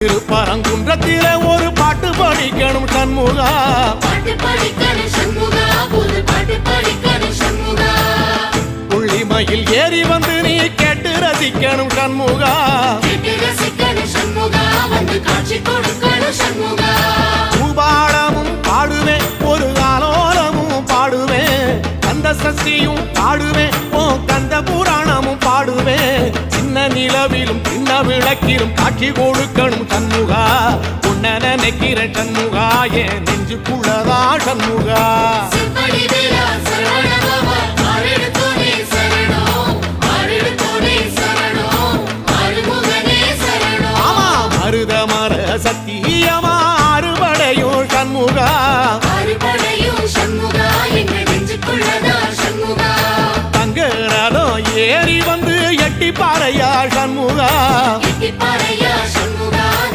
திருப்பரங்குன்றத்தில ஒரு பாட்டு படிக்கணும் சண்முகா, பாட்டு படிக்கணும் சண்முகா, புது பாட்டு படிக்கணும் சண்முகா. புள்ளிமயில் ஏறி வந்து நீ கேட்டு ரசிக்கணும் சண்முகா, கேட்டு ரசிக்கணும் சண்முகா, வந்து காட்சி கொடுக்கணும் சண்முகா. பூபாடமும் பாடுவேன், ஒரு ஆலோலமும் பாடுவேன், கந்த சஷ்டியும் பாடுவேன், ஓ கந்த புராணமும் பாடுவேன். சின்ன நிலவிலும் சின்ன விளக்கிலும் காட்சி கொடுக்கணும் சண்முகா, உன்ன நினைக்கிறேன் சண்முகா, என் நெஞ்சுக்குள்ளதா சண்முகா. சிப்படி வீரா சரவண பவா, ஆறெடுத்தோனே சரணம், ஆறெடுத்தோனே சரணம், ஆறுமுகனே சரணம். ஆமா மருதமர சத்தியமா அறுபடையும் சண்முகா, அறுபடையும் சண்முகா, எங்க நெஞ்சுக்குள்ளதா சண்முகா. தங்க ரதம் ஏறி வந்து எட்டி பாறையா சண்முகா, எட்டி பாறையா